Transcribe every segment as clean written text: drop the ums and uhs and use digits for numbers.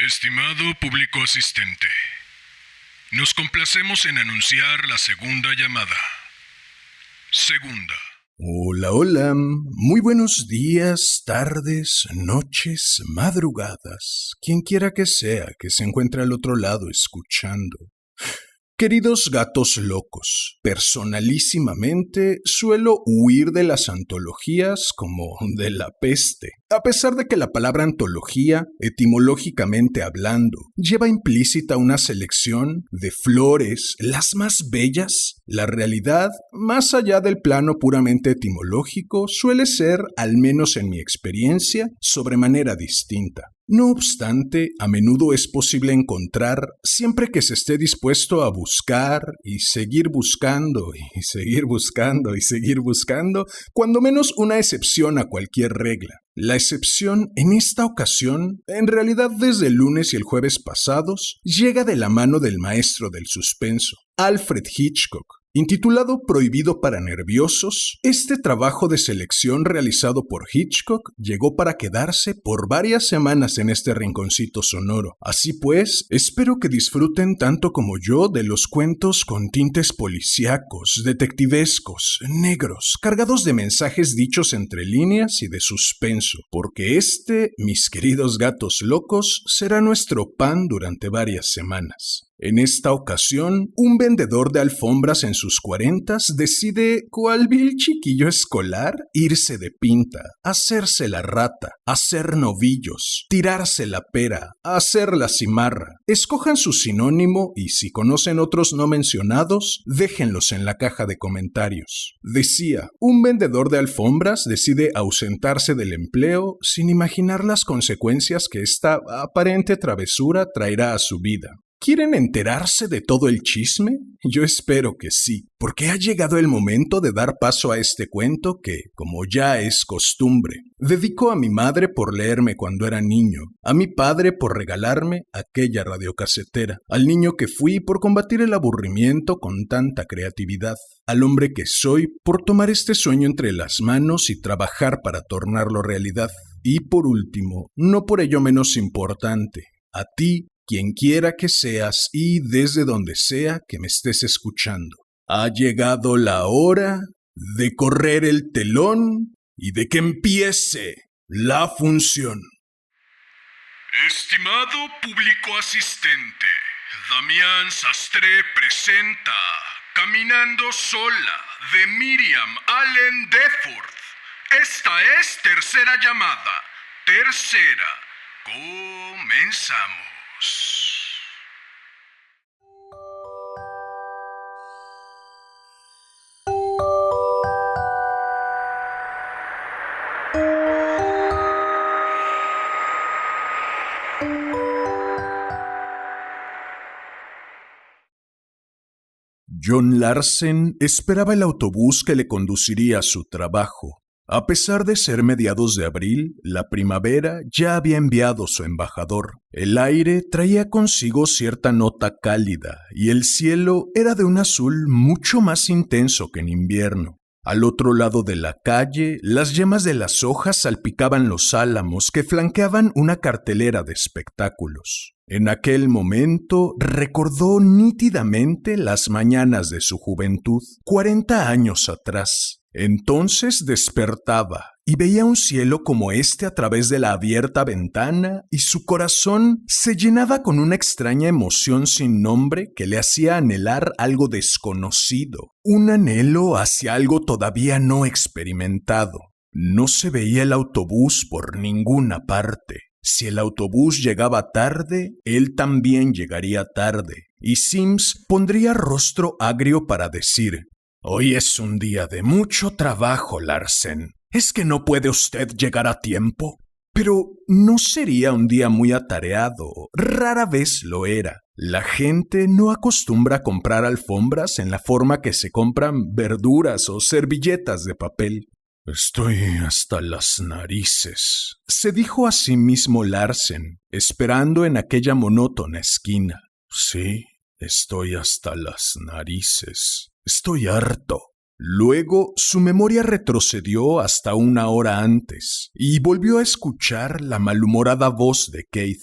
Estimado público asistente, nos complacemos en anunciar la segunda llamada. Segunda. Hola, hola. Muy buenos días, tardes, noches, madrugadas. Quien quiera que sea que se encuentre al otro lado escuchando. Queridos gatos locos, personalísimamente suelo huir de las antologías como de la peste. A pesar de que la palabra antología, etimológicamente hablando, lleva implícita una selección de flores, las más bellas, la realidad, más allá del plano puramente etimológico, suele ser, al menos en mi experiencia, sobremanera distinta. No obstante, a menudo es posible encontrar, siempre que se esté dispuesto a buscar y seguir buscando y seguir buscando y seguir buscando, cuando menos una excepción a cualquier regla. La excepción, en esta ocasión, en realidad desde el lunes y el jueves pasados, llega de la mano del maestro del suspenso, Alfred Hitchcock. Intitulado Prohibido para nerviosos, este trabajo de selección realizado por Hitchcock llegó para quedarse por varias semanas en este rinconcito sonoro. Así pues, espero que disfruten tanto como yo de los cuentos con tintes policíacos, detectivescos, negros, cargados de mensajes dichos entre líneas y de suspenso, porque este, mis queridos gatos locos, será nuestro pan durante varias semanas. En esta ocasión, un vendedor de alfombras en sus 40s decide, cual vil chiquillo escolar, irse de pinta, hacerse la rata, hacer novillos, tirarse la pera, hacer la cimarra. Escojan su sinónimo y si conocen otros no mencionados, déjenlos en la caja de comentarios. Decía, un vendedor de alfombras decide ausentarse del empleo sin imaginar las consecuencias que esta aparente travesura traerá a su vida. ¿Quieren enterarse de todo el chisme? Yo espero que sí, porque ha llegado el momento de dar paso a este cuento que, como ya es costumbre, dedico a mi madre por leerme cuando era niño, a mi padre por regalarme aquella radiocasetera, al niño que fui por combatir el aburrimiento con tanta creatividad, al hombre que soy por tomar este sueño entre las manos y trabajar para tornarlo realidad, y por último, no por ello menos importante, a ti, quien quiera que seas y desde donde sea que me estés escuchando. Ha llegado la hora de correr el telón y de que empiece la función. Estimado público asistente, Damián Sastre presenta Caminando sola de Miriam Allen Deford. Esta es tercera llamada. Tercera. Comenzamos. John Larsen esperaba el autobús que le conduciría a su trabajo. A pesar de ser mediados de abril, la primavera ya había enviado su embajador. El aire traía consigo cierta nota cálida y el cielo era de un azul mucho más intenso que en invierno. Al otro lado de la calle, las yemas de las hojas salpicaban los álamos que flanqueaban una cartelera de espectáculos. En aquel momento recordó nítidamente las mañanas de su juventud, 40 años atrás. Entonces despertaba y veía un cielo como este a través de la abierta ventana y su corazón se llenaba con una extraña emoción sin nombre que le hacía anhelar algo desconocido, un anhelo hacia algo todavía no experimentado. No se veía el autobús por ninguna parte. Si el autobús llegaba tarde, él también llegaría tarde, y Sims pondría rostro agrio para decir: «Hoy es un día de mucho trabajo, Larsen. ¿Es que no puede usted llegar a tiempo?» Pero no sería un día muy atareado, rara vez lo era. La gente no acostumbra a comprar alfombras en la forma que se compran verduras o servilletas de papel. «Estoy hasta las narices», se dijo a sí mismo Larsen, esperando en aquella monótona esquina. «Sí, estoy hasta las narices. Estoy harto». Luego su memoria retrocedió hasta una hora antes y volvió a escuchar la malhumorada voz de Keith.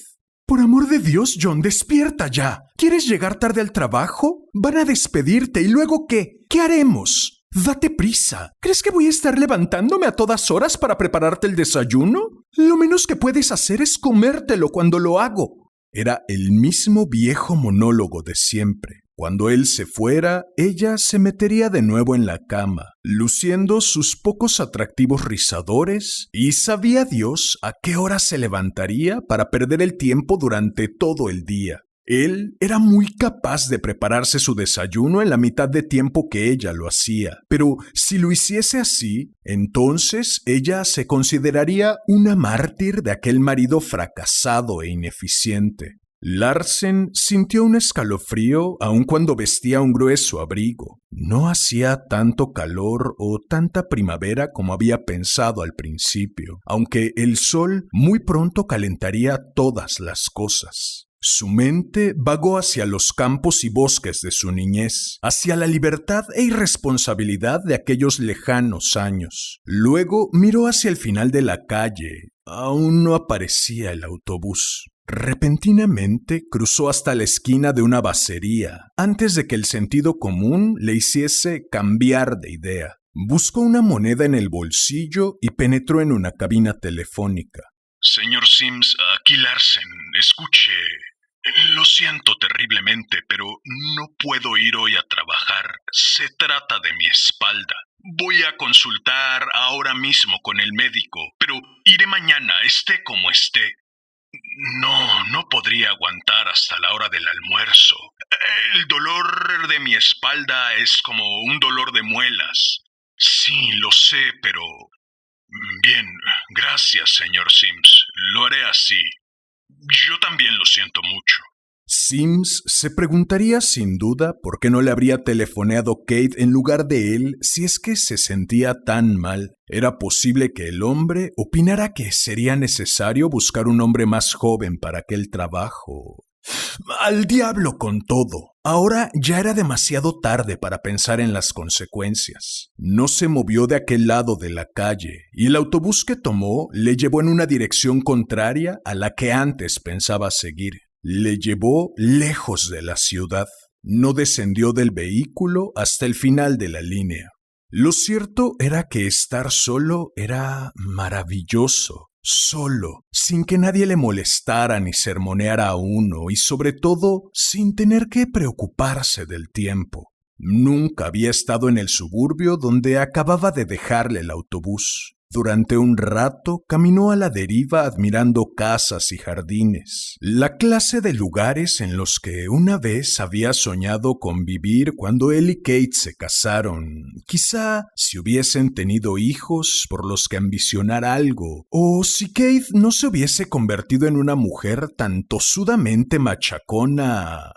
Por amor de Dios, John, despierta ya. ¿Quieres llegar tarde al trabajo? Van a despedirte y luego ¿qué? ¿Qué haremos? Date prisa. ¿Crees que voy a estar levantándome a todas horas para prepararte el desayuno? Lo menos que puedes hacer es comértelo cuando lo hago. Era el mismo viejo monólogo de siempre. Cuando él se fuera, ella se metería de nuevo en la cama, luciendo sus pocos atractivos rizadores, y sabía Dios a qué hora se levantaría para perder el tiempo durante todo el día. Él era muy capaz de prepararse su desayuno en la mitad de tiempo que ella lo hacía, pero si lo hiciese así, entonces ella se consideraría una mártir de aquel marido fracasado e ineficiente. Larsen sintió un escalofrío aun cuando vestía un grueso abrigo. No hacía tanto calor o tanta primavera como había pensado al principio, aunque el sol muy pronto calentaría todas las cosas. Su mente vagó hacia los campos y bosques de su niñez, hacia la libertad e irresponsabilidad de aquellos lejanos años. Luego miró hacia el final de la calle. Aún no aparecía el autobús. Repentinamente cruzó hasta la esquina de una basería, antes de que el sentido común le hiciese cambiar de idea. Buscó una moneda en el bolsillo y penetró en una cabina telefónica. Señor Sims, aquí Larsen. Escuche. Lo siento terriblemente, pero no puedo ir hoy a trabajar. Se trata de mi espalda. Voy a consultar ahora mismo con el médico, pero iré mañana, esté como esté. No podría aguantar hasta la hora del almuerzo. El dolor de mi espalda es como un dolor de muelas. Sí, lo sé, pero... Bien, gracias, señor Sims. Lo haré así. Yo también lo siento mucho. Sims se preguntaría sin duda por qué no le habría telefoneado Kate en lugar de él si es que se sentía tan mal. Era posible que el hombre opinara que sería necesario buscar un hombre más joven para aquel trabajo. ¡Al diablo con todo! Ahora ya era demasiado tarde para pensar en las consecuencias. No se movió de aquel lado de la calle, y el autobús que tomó le llevó en una dirección contraria a la que antes pensaba seguir. Le llevó lejos de la ciudad. No descendió del vehículo hasta el final de la línea. Lo cierto era que estar solo era maravilloso. Solo, sin que nadie le molestara ni sermoneara a uno y sobre todo sin tener que preocuparse del tiempo. Nunca había estado en el suburbio donde acababa de dejarle el autobús. Durante un rato caminó a la deriva admirando casas y jardines, la clase de lugares en los que una vez había soñado con vivir cuando él y Kate se casaron, quizá si hubiesen tenido hijos por los que ambicionar algo, o si Kate no se hubiese convertido en una mujer tan tosudamente machacona.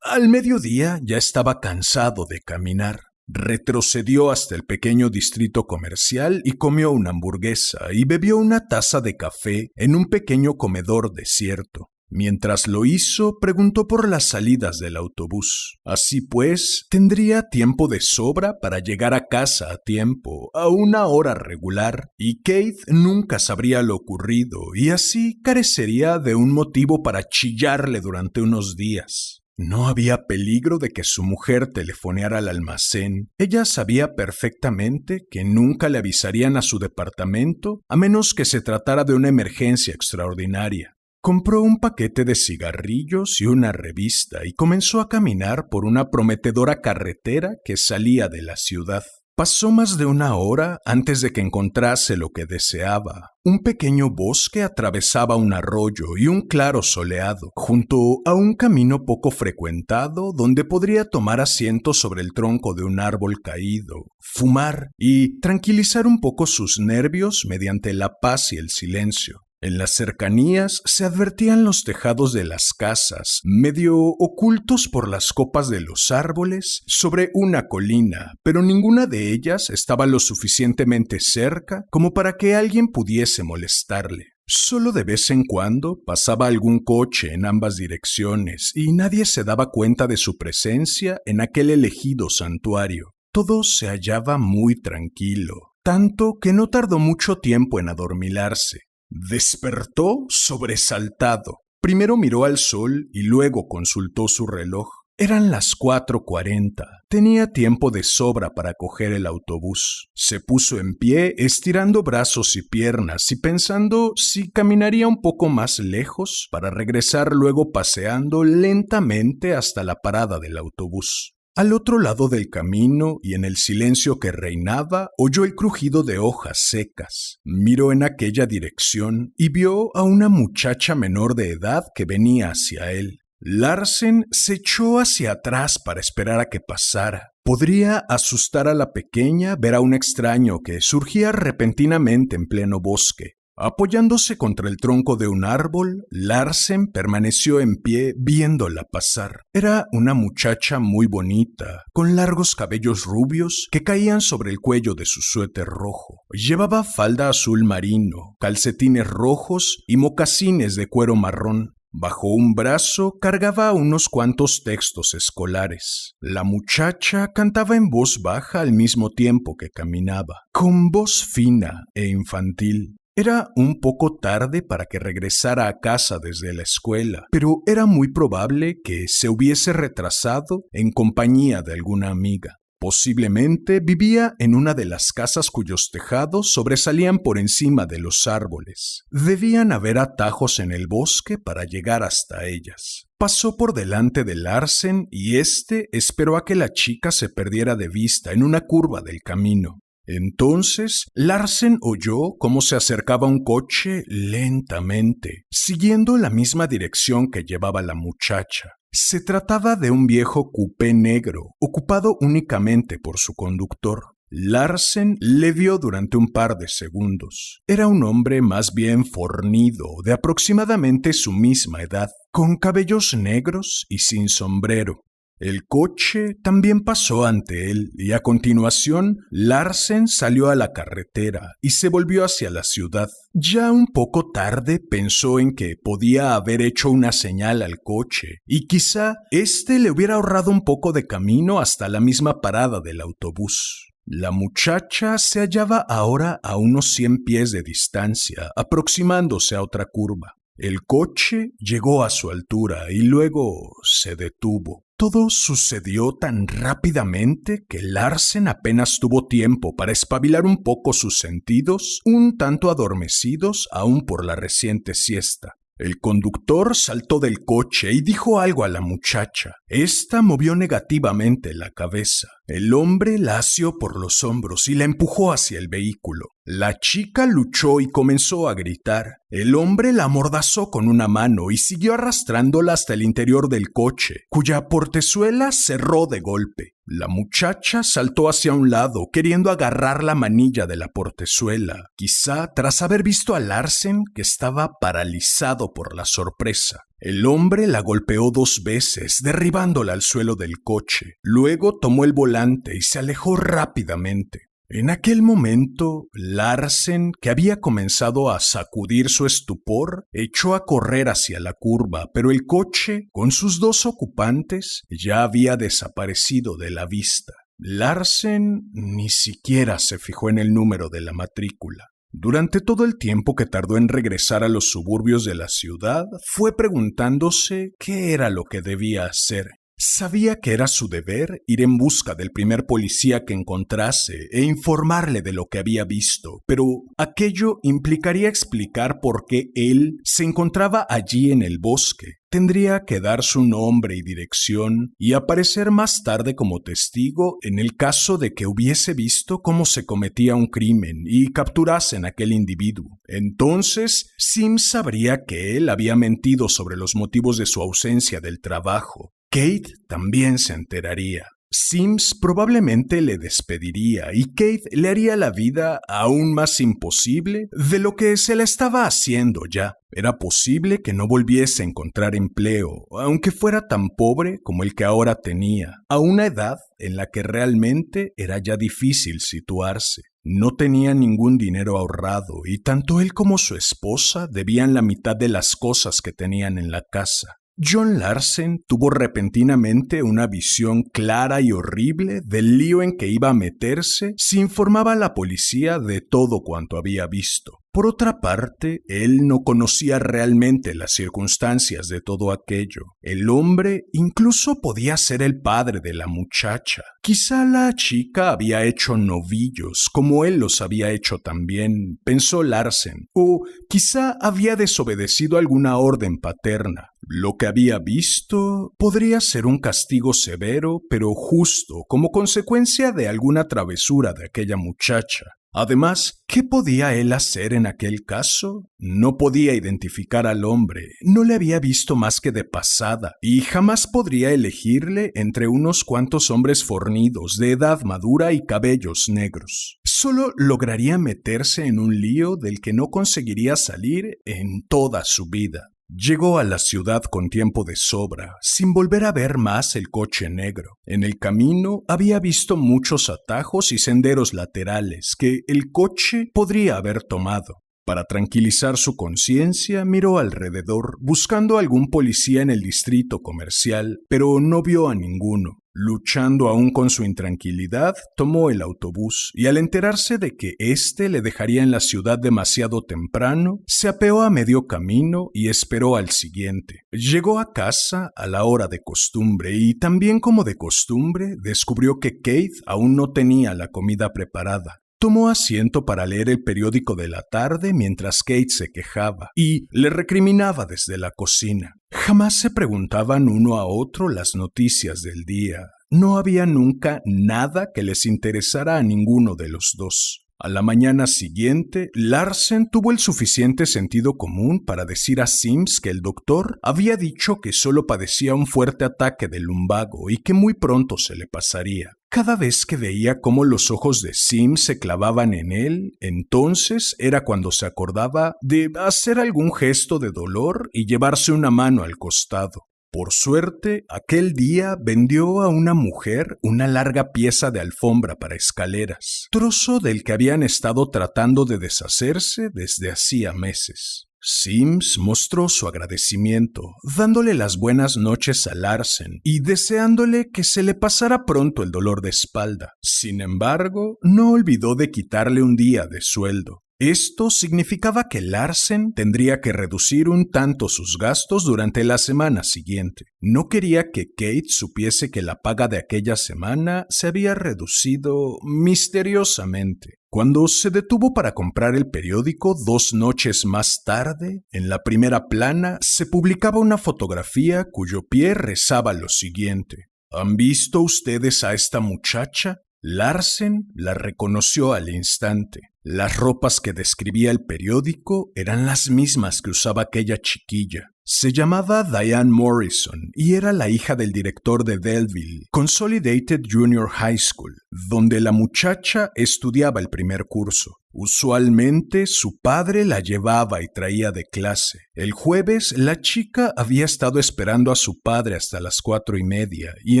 Al mediodía ya estaba cansado de caminar. Retrocedió hasta el pequeño distrito comercial y comió una hamburguesa y bebió una taza de café en un pequeño comedor desierto. Mientras lo hizo, preguntó por las salidas del autobús. Así pues, tendría tiempo de sobra para llegar a casa a tiempo, a una hora regular, y Kate nunca sabría lo ocurrido, y así carecería de un motivo para chillarle durante unos días. No había peligro de que su mujer telefoneara al almacén. Ella sabía perfectamente que nunca le avisarían a su departamento a menos que se tratara de una emergencia extraordinaria. Compró un paquete de cigarrillos y una revista y comenzó a caminar por una prometedora carretera que salía de la ciudad. Pasó más de una hora antes de que encontrase lo que deseaba. Un pequeño bosque atravesaba un arroyo y un claro soleado, junto a un camino poco frecuentado donde podría tomar asiento sobre el tronco de un árbol caído, fumar y tranquilizar un poco sus nervios mediante la paz y el silencio. En las cercanías se advertían los tejados de las casas, medio ocultos por las copas de los árboles, sobre una colina, pero ninguna de ellas estaba lo suficientemente cerca como para que alguien pudiese molestarle. Solo de vez en cuando pasaba algún coche en ambas direcciones y nadie se daba cuenta de su presencia en aquel elegido santuario. Todo se hallaba muy tranquilo, tanto que no tardó mucho tiempo en adormilarse. Despertó sobresaltado. Primero miró al sol y luego consultó su reloj. Eran las 4:40. Tenía tiempo de sobra para coger el autobús. Se puso en pie, estirando brazos y piernas y pensando si caminaría un poco más lejos para regresar luego paseando lentamente hasta la parada del autobús. Al otro lado del camino y en el silencio que reinaba, oyó el crujido de hojas secas. Miró en aquella dirección y vio a una muchacha menor de edad que venía hacia él. Larsen se echó hacia atrás para esperar a que pasara. Podría asustar a la pequeña ver a un extraño que surgía repentinamente en pleno bosque. Apoyándose contra el tronco de un árbol, Larsen permaneció en pie viéndola pasar. Era una muchacha muy bonita, con largos cabellos rubios que caían sobre el cuello de su suéter rojo. Llevaba falda azul marino, calcetines rojos y mocasines de cuero marrón. Bajo un brazo cargaba unos cuantos textos escolares. La muchacha cantaba en voz baja al mismo tiempo que caminaba, con voz fina e infantil. Era un poco tarde para que regresara a casa desde la escuela, pero era muy probable que se hubiese retrasado en compañía de alguna amiga. Posiblemente vivía en una de las casas cuyos tejados sobresalían por encima de los árboles. Debían haber atajos en el bosque para llegar hasta ellas. Pasó por delante de Larsen y éste esperó a que la chica se perdiera de vista en una curva del camino. Entonces, Larsen oyó cómo se acercaba un coche lentamente, siguiendo la misma dirección que llevaba la muchacha. Se trataba de un viejo coupé negro, ocupado únicamente por su conductor. Larsen le vio durante un par de segundos. Era un hombre más bien fornido, de aproximadamente su misma edad, con cabellos negros y sin sombrero. El coche también pasó ante él y a continuación Larsen salió a la carretera y se volvió hacia la ciudad. Ya un poco tarde pensó en que podía haber hecho una señal al coche y quizá éste le hubiera ahorrado un poco de camino hasta la misma parada del autobús. La muchacha se hallaba ahora a unos 100 pies de distancia, aproximándose a otra curva. El coche llegó a su altura y luego se detuvo. Todo sucedió tan rápidamente que Larsen apenas tuvo tiempo para espabilar un poco sus sentidos, un tanto adormecidos aún por la reciente siesta. El conductor saltó del coche y dijo algo a la muchacha. Esta movió negativamente la cabeza. El hombre la asió por los hombros y la empujó hacia el vehículo. La chica luchó y comenzó a gritar. El hombre la amordazó con una mano y siguió arrastrándola hasta el interior del coche, cuya portezuela cerró de golpe. La muchacha saltó hacia un lado, queriendo agarrar la manilla de la portezuela, quizá tras haber visto a Larsen, que estaba paralizado por la sorpresa. El hombre la golpeó 2 veces, derribándola al suelo del coche. Luego tomó el volante y se alejó rápidamente. En aquel momento, Larsen, que había comenzado a sacudir su estupor, echó a correr hacia la curva, pero el coche, con sus 2 ocupantes, ya había desaparecido de la vista. Larsen ni siquiera se fijó en el número de la matrícula. Durante todo el tiempo que tardó en regresar a los suburbios de la ciudad, fue preguntándose qué era lo que debía hacer. Sabía que era su deber ir en busca del primer policía que encontrase e informarle de lo que había visto, pero aquello implicaría explicar por qué él se encontraba allí en el bosque. Tendría que dar su nombre y dirección y aparecer más tarde como testigo en el caso de que hubiese visto cómo se cometía un crimen y capturasen a aquel individuo. Entonces, Sims sabría que él había mentido sobre los motivos de su ausencia del trabajo. Kate también se enteraría. Sims probablemente le despediría y Kate le haría la vida aún más imposible de lo que se la estaba haciendo ya. Era posible que no volviese a encontrar empleo, aunque fuera tan pobre como el que ahora tenía, a una edad en la que realmente era ya difícil situarse. No tenía ningún dinero ahorrado y tanto él como su esposa debían la mitad de las cosas que tenían en la casa. John Larsen tuvo repentinamente una visión clara y horrible del lío en que iba a meterse si informaba a la policía de todo cuanto había visto. Por otra parte, él no conocía realmente las circunstancias de todo aquello. El hombre incluso podía ser el padre de la muchacha. Quizá la chica había hecho novillos, como él los había hecho también, pensó Larsen, o quizá había desobedecido alguna orden paterna. Lo que había visto podría ser un castigo severo, pero justo, como consecuencia de alguna travesura de aquella muchacha. Además, ¿qué podía él hacer en aquel caso? No podía identificar al hombre, no le había visto más que de pasada, y jamás podría elegirle entre unos cuantos hombres fornidos, de edad madura y cabellos negros. Solo lograría meterse en un lío del que no conseguiría salir en toda su vida. Llegó a la ciudad con tiempo de sobra, sin volver a ver más el coche negro. En el camino había visto muchos atajos y senderos laterales que el coche podría haber tomado. Para tranquilizar su conciencia, miró alrededor, buscando algún policía en el distrito comercial, pero no vio a ninguno. Luchando aún con su intranquilidad, tomó el autobús y al enterarse de que éste le dejaría en la ciudad demasiado temprano, se apeó a medio camino y esperó al siguiente. Llegó a casa a la hora de costumbre y también como de costumbre descubrió que Kate aún no tenía la comida preparada. Tomó asiento para leer el periódico de la tarde mientras Kate se quejaba y le recriminaba desde la cocina. Jamás se preguntaban uno a otro las noticias del día. No había nunca nada que les interesara a ninguno de los dos. A la mañana siguiente, Larsen tuvo el suficiente sentido común para decir a Sims que el doctor había dicho que solo padecía un fuerte ataque de lumbago y que muy pronto se le pasaría. Cada vez que veía cómo los ojos de Sims se clavaban en él, entonces era cuando se acordaba de hacer algún gesto de dolor y llevarse una mano al costado. Por suerte, aquel día vendió a una mujer una larga pieza de alfombra para escaleras, trozo del que habían estado tratando de deshacerse desde hacía meses. Sims mostró su agradecimiento, dándole las buenas noches a Larsen y deseándole que se le pasara pronto el dolor de espalda. Sin embargo, no olvidó de quitarle un día de sueldo. Esto significaba que Larsen tendría que reducir un tanto sus gastos durante la semana siguiente. No quería que Kate supiese que la paga de aquella semana se había reducido misteriosamente. Cuando se detuvo para comprar el periódico 2 noches más tarde, en la primera plana se publicaba una fotografía cuyo pie rezaba lo siguiente: ¿Han visto ustedes a esta muchacha? Larsen la reconoció al instante. Las ropas que describía el periódico eran las mismas que usaba aquella chiquilla. Se llamaba Diane Morrison y era la hija del director de Belleville Consolidated Junior High School, donde la muchacha estudiaba el primer curso. Usualmente su padre la llevaba y traía de clase. El jueves la chica había estado esperando a su padre hasta las 4:30 y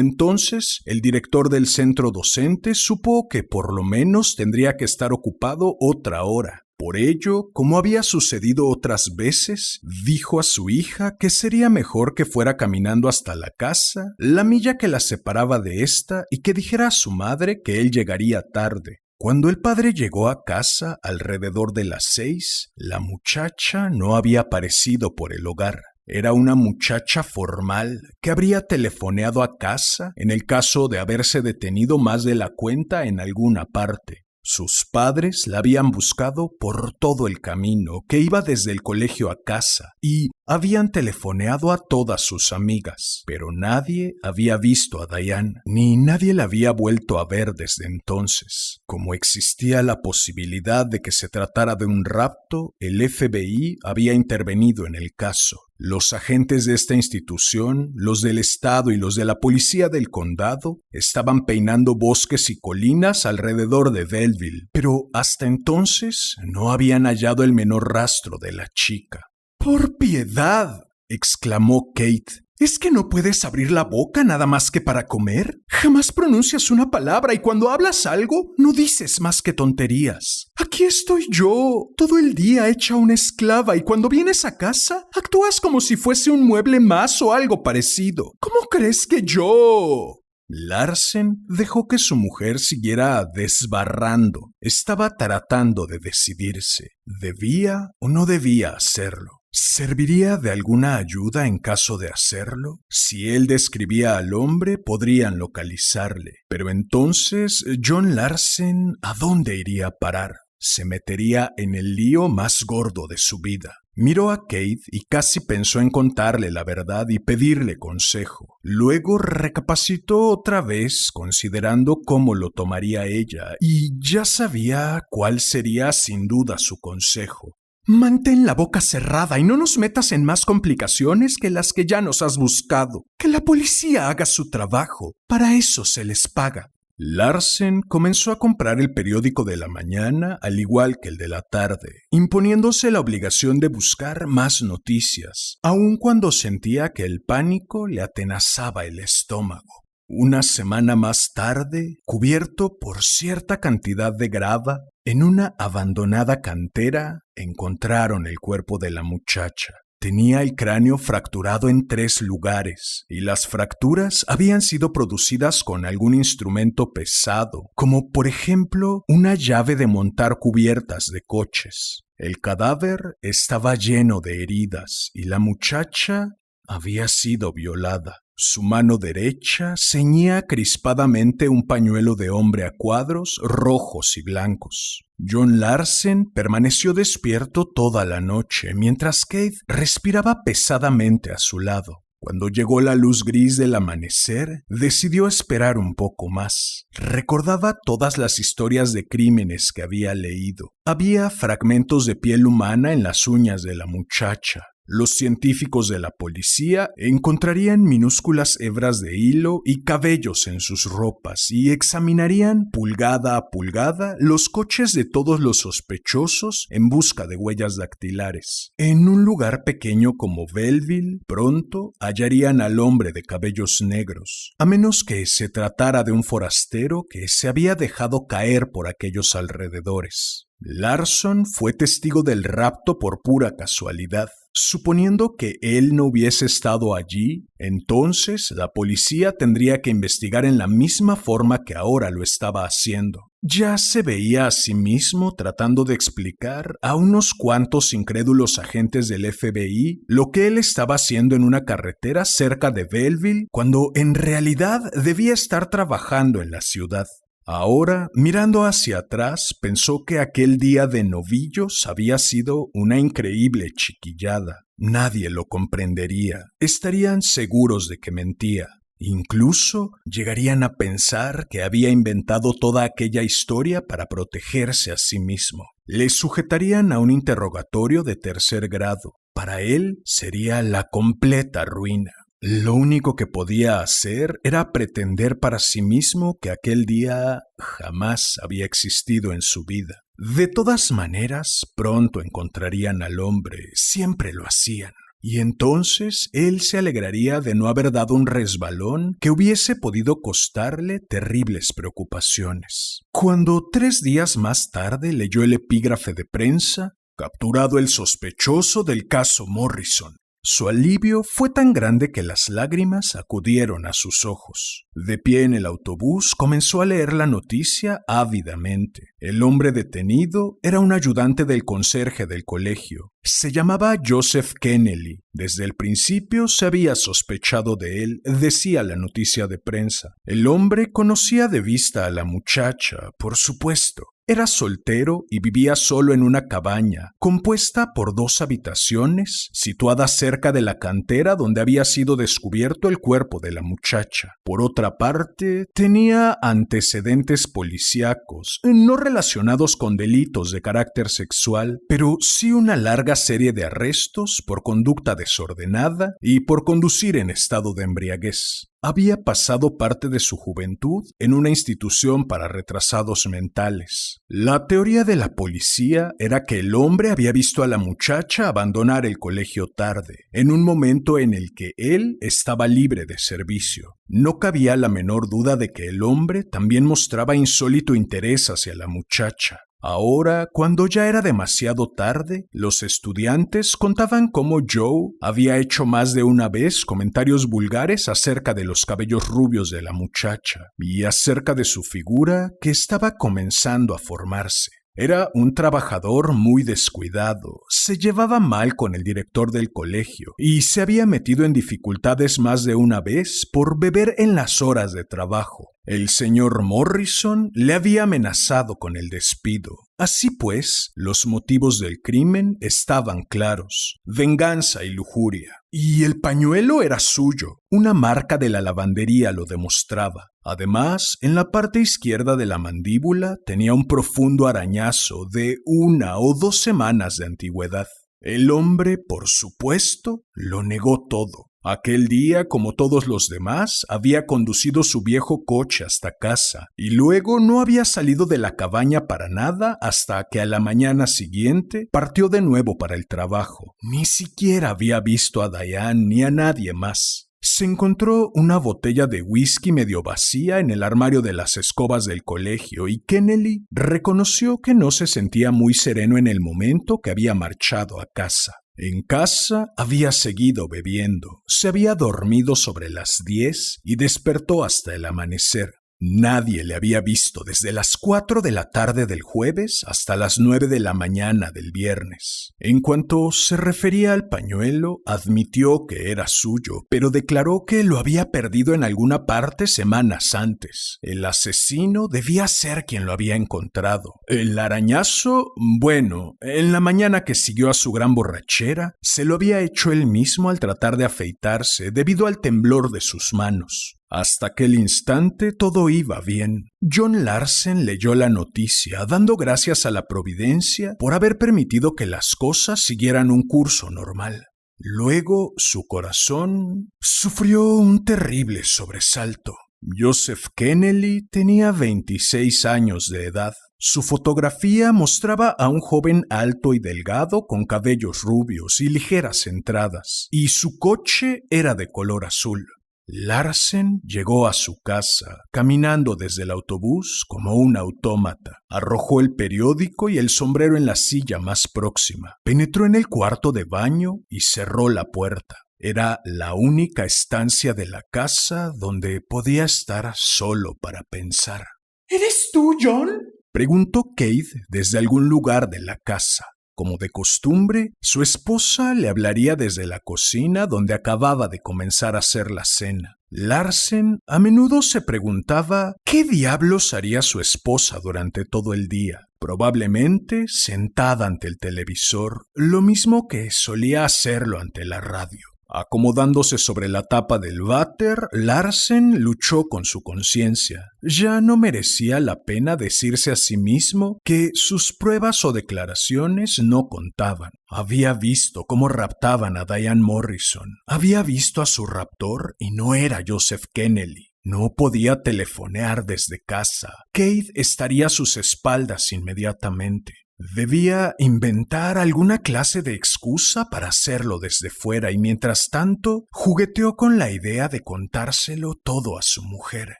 entonces el director del centro docente supo que por lo menos tendría que estar ocupado otra hora. Por ello, como había sucedido otras veces, dijo a su hija que sería mejor que fuera caminando hasta la casa, la milla que la separaba de esta, y que dijera a su madre que él llegaría tarde. Cuando el padre llegó a casa alrededor de las 6, la muchacha no había aparecido por el hogar. Era una muchacha formal que habría telefoneado a casa en el caso de haberse detenido más de la cuenta en alguna parte. Sus padres la habían buscado por todo el camino que iba desde el colegio a casa y habían telefoneado a todas sus amigas, pero nadie había visto a Diane, ni nadie la había vuelto a ver desde entonces. Como existía la posibilidad de que se tratara de un rapto, el FBI había intervenido en el caso. Los agentes de esta institución, los del estado y los de la policía del condado, estaban peinando bosques y colinas alrededor de Belleville, pero hasta entonces no habían hallado el menor rastro de la chica. ¡Por piedad!, exclamó Kate. ¿Es que no puedes abrir la boca nada más que para comer? Jamás pronuncias una palabra y cuando hablas algo no dices más que tonterías. Aquí estoy yo, todo el día hecha una esclava, y cuando vienes a casa actúas como si fuese un mueble más o algo parecido. ¿Cómo crees que yo? Larsen dejó que su mujer siguiera desbarrando. Estaba tratando de decidirse. ¿Debía o no debía hacerlo? ¿Serviría de alguna ayuda en caso de hacerlo? Si él describía al hombre, podrían localizarle. Pero entonces, John Larsen, ¿a dónde iría a parar? Se metería en el lío más gordo de su vida. Miró a Kate y casi pensó en contarle la verdad y pedirle consejo. Luego recapacitó otra vez, considerando cómo lo tomaría ella, y ya sabía cuál sería sin duda su consejo. Mantén la boca cerrada y no nos metas en más complicaciones que las que ya nos has buscado. Que la policía haga su trabajo. Para eso se les paga. Larsen comenzó a comprar el periódico de la mañana al igual que el de la tarde, imponiéndose la obligación de buscar más noticias, aun cuando sentía que el pánico le atenazaba el estómago. Una semana más tarde, cubierto por cierta cantidad de grava, en una abandonada cantera encontraron el cuerpo de la muchacha. Tenía el cráneo fracturado en 3 lugares y las fracturas habían sido producidas con algún instrumento pesado, como por ejemplo una llave de montar cubiertas de coches. El cadáver estaba lleno de heridas y la muchacha había sido violada. Su mano derecha ceñía crispadamente un pañuelo de hombre a cuadros rojos y blancos. John Larsen permaneció despierto toda la noche, mientras Kate respiraba pesadamente a su lado. Cuando llegó la luz gris del amanecer, decidió esperar un poco más. Recordaba todas las historias de crímenes que había leído. Había fragmentos de piel humana en las uñas de la muchacha. Los científicos de la policía encontrarían minúsculas hebras de hilo y cabellos en sus ropas y examinarían pulgada a pulgada los coches de todos los sospechosos en busca de huellas dactilares. En un lugar pequeño como Belleville, pronto hallarían al hombre de cabellos negros, a menos que se tratara de un forastero que se había dejado caer por aquellos alrededores. Larsen fue testigo del rapto por pura casualidad. Suponiendo que él no hubiese estado allí, entonces la policía tendría que investigar en la misma forma que ahora lo estaba haciendo. Ya se veía a sí mismo tratando de explicar a unos cuantos incrédulos agentes del FBI lo que él estaba haciendo en una carretera cerca de Belleville, cuando en realidad debía estar trabajando en la ciudad. Ahora, mirando hacia atrás, pensó que aquel día de novillos había sido una increíble chiquillada. Nadie lo comprendería. Estarían seguros de que mentía. Incluso llegarían a pensar que había inventado toda aquella historia para protegerse a sí mismo. Le sujetarían a un interrogatorio de 3er grado. Para él sería la completa ruina. Lo único que podía hacer era pretender para sí mismo que aquel día jamás había existido en su vida. De todas maneras, pronto encontrarían al hombre, siempre lo hacían. Y entonces él se alegraría de no haber dado un resbalón que hubiese podido costarle terribles preocupaciones. Cuando 3 días más tarde leyó el epígrafe de prensa, capturado el sospechoso del caso Morrison, su alivio fue tan grande que las lágrimas acudieron a sus ojos. De pie en el autobús, comenzó a leer la noticia ávidamente. El hombre detenido era un ayudante del conserje del colegio. Se llamaba Joseph Kennelly. Desde el principio se había sospechado de él, decía la noticia de prensa. El hombre conocía de vista a la muchacha, por supuesto. Era soltero y vivía solo en una cabaña, compuesta por 2 habitaciones, situada cerca de la cantera donde había sido descubierto el cuerpo de la muchacha. Por otra parte, tenía antecedentes policíacos, no relacionados con delitos de carácter sexual, pero sí una larga serie de arrestos por conducta desordenada y por conducir en estado de embriaguez. Había pasado parte de su juventud en una institución para retrasados mentales. La teoría de la policía era que el hombre había visto a la muchacha abandonar el colegio tarde, en un momento en el que él estaba libre de servicio. No cabía la menor duda de que el hombre también mostraba insólito interés hacia la muchacha. Ahora, cuando ya era demasiado tarde, los estudiantes contaban cómo Joe había hecho más de una vez comentarios vulgares acerca de los cabellos rubios de la muchacha y acerca de su figura que estaba comenzando a formarse. Era un trabajador muy descuidado, se llevaba mal con el director del colegio y se había metido en dificultades más de una vez por beber en las horas de trabajo. El señor Morrison le había amenazado con el despido. Así pues, los motivos del crimen estaban claros: venganza y lujuria. Y el pañuelo era suyo. Una marca de la lavandería lo demostraba. Además, en la parte izquierda de la mandíbula tenía un profundo arañazo de 1 o 2 semanas de antigüedad. El hombre, por supuesto, lo negó todo. Aquel día, como todos los demás, había conducido su viejo coche hasta casa y luego no había salido de la cabaña para nada hasta que a la mañana siguiente partió de nuevo para el trabajo. Ni siquiera había visto a Diane ni a nadie más. Se encontró una botella de whisky medio vacía en el armario de las escobas del colegio y Kennelly reconoció que no se sentía muy sereno en el momento que había marchado a casa. En casa había seguido bebiendo, se había dormido sobre las 10 y despertó hasta el amanecer. Nadie le había visto desde las 4 de la tarde del jueves hasta las 9 de la mañana del viernes. En cuanto se refería al pañuelo, admitió que era suyo, pero declaró que lo había perdido en alguna parte semanas antes. El asesino debía ser quien lo había encontrado. El arañazo, bueno, en la mañana que siguió a su gran borrachera, se lo había hecho él mismo al tratar de afeitarse debido al temblor de sus manos. Hasta aquel instante todo iba bien. John Larsen leyó la noticia, dando gracias a la providencia por haber permitido que las cosas siguieran un curso normal. Luego, su corazón sufrió un terrible sobresalto. Joseph Kennelly tenía 26 años de edad. Su fotografía mostraba a un joven alto y delgado con cabellos rubios y ligeras entradas, y su coche era de color azul. Larsen llegó a su casa, caminando desde el autobús como un autómata. Arrojó el periódico y el sombrero en la silla más próxima. Penetró en el cuarto de baño y cerró la puerta. Era la única estancia de la casa donde podía estar solo para pensar. ¿Eres tú, John?, preguntó Keith desde algún lugar de la casa. Como de costumbre, su esposa le hablaría desde la cocina donde acababa de comenzar a hacer la cena. Larsen a menudo se preguntaba qué diablos haría su esposa durante todo el día. Probablemente sentada ante el televisor, lo mismo que solía hacerlo ante la radio. Acomodándose sobre la tapa del váter, Larsen luchó con su conciencia. Ya no merecía la pena decirse a sí mismo que sus pruebas o declaraciones no contaban. Había visto cómo raptaban a Diane Morrison. Había visto a su raptor y no era Joseph Kennelly. No podía telefonear desde casa. Keith estaría a sus espaldas inmediatamente. Debía inventar alguna clase de excusa para hacerlo desde fuera y mientras tanto jugueteó con la idea de contárselo todo a su mujer.